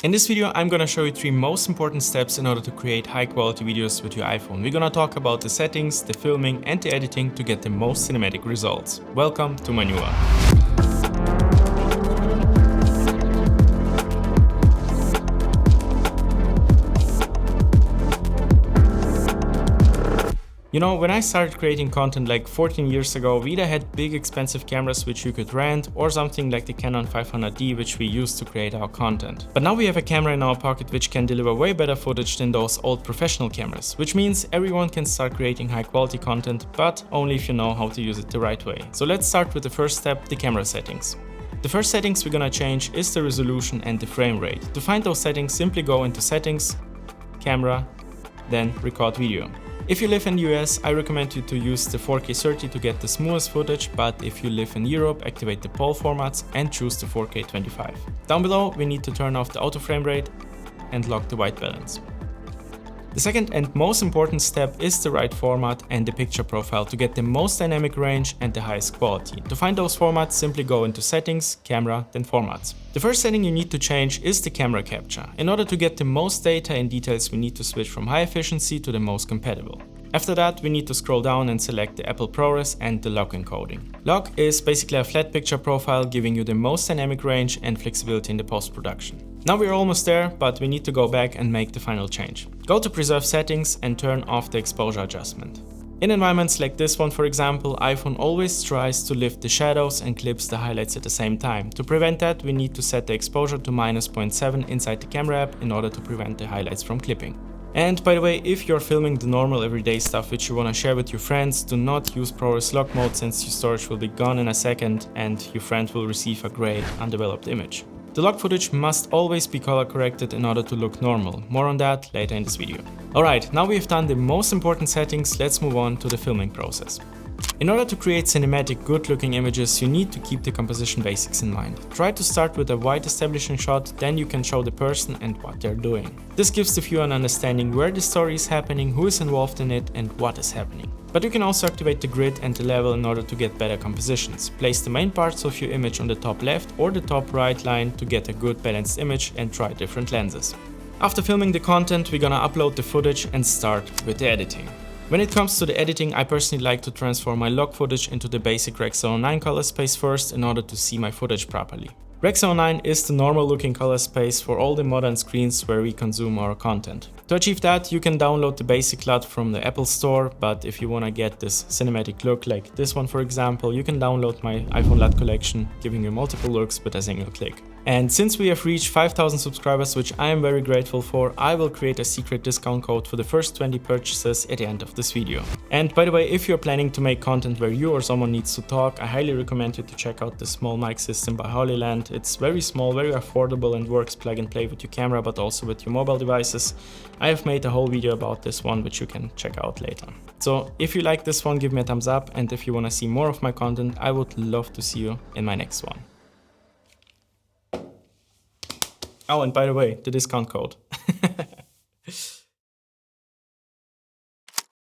In this video, I'm gonna show you 3 most important steps in order to create high quality videos with your iPhone. We're gonna talk about the settings, the filming and the editing to get the most cinematic results. Welcome to my new one. You know, when I started creating content like 14 years ago, we either had big expensive cameras which you could rent or something like the Canon 500D which we used to create our content. But now we have a camera in our pocket which can deliver way better footage than those old professional cameras, which means everyone can start creating high quality content, but only if you know how to use it the right way. So let's start with the first step, the camera settings. The first settings we're gonna change is the resolution and the frame rate. To find those settings, simply go into Settings, Camera, then Record Video. If you live in the US, I recommend you to use the 4K 30 to get the smoothest footage, but if you live in Europe, activate the PAL formats and choose the 4K 25. Down below, we need to turn off the auto frame rate and lock the white balance. The second and most important step is the right format and the picture profile to get the most dynamic range and the highest quality. To find those formats, simply go into Settings, Camera, then Formats. The first setting you need to change is the camera capture. In order to get the most data and details, we need to switch from high efficiency to the most compatible. After that, we need to scroll down and select the Apple ProRes and the log encoding. Log is basically a flat picture profile giving you the most dynamic range and flexibility in the post-production. Now we're almost there, but we need to go back and make the final change. Go to Preserve Settings and turn off the exposure adjustment. In environments like this one, for example, iPhone always tries to lift the shadows and clips the highlights at the same time. To prevent that, we need to set the exposure to -0.7 inside the camera app in order to prevent the highlights from clipping. And by the way, if you're filming the normal everyday stuff which you want to share with your friends, do not use ProRes lock mode since your storage will be gone in a second and your friend will receive a gray, undeveloped image. The log footage must always be color corrected in order to look normal. More on that later in this video. Alright, now we've done the most important settings, let's move on to the filming process. In order to create cinematic, good-looking images, you need to keep the composition basics in mind. Try to start with a wide establishing shot, then you can show the person and what they're doing. This gives the viewer an understanding where the story is happening, who is involved in it, and what is happening. But you can also activate the grid and the level in order to get better compositions. Place the main parts of your image on the top left or the top right line to get a good balanced image and try different lenses. After filming the content, we're gonna upload the footage and start with the editing. When it comes to the editing, I personally like to transform my log footage into the basic Rec. 09 color space first in order to see my footage properly. Rec. 09 is the normal looking color space for all the modern screens where we consume our content. To achieve that, you can download the basic LUT from the Apple Store, but if you want to get this cinematic look like this one for example, you can download my iPhone LUT collection, giving you multiple looks with a single click. And since we have reached 5,000 subscribers, which I am very grateful for, I will create a secret discount code for the first 20 purchases at the end of this video. And by the way, if you're planning to make content where you or someone needs to talk, I highly recommend you to check out the small mic system by Holyland. It's very small, very affordable and works plug and play with your camera, but also with your mobile devices. I have made a whole video about this one, which you can check out later. So if you like this one, give me a thumbs up. And if you want to see more of my content, I would love to see you in my next one. Oh, and by the way, the discount code.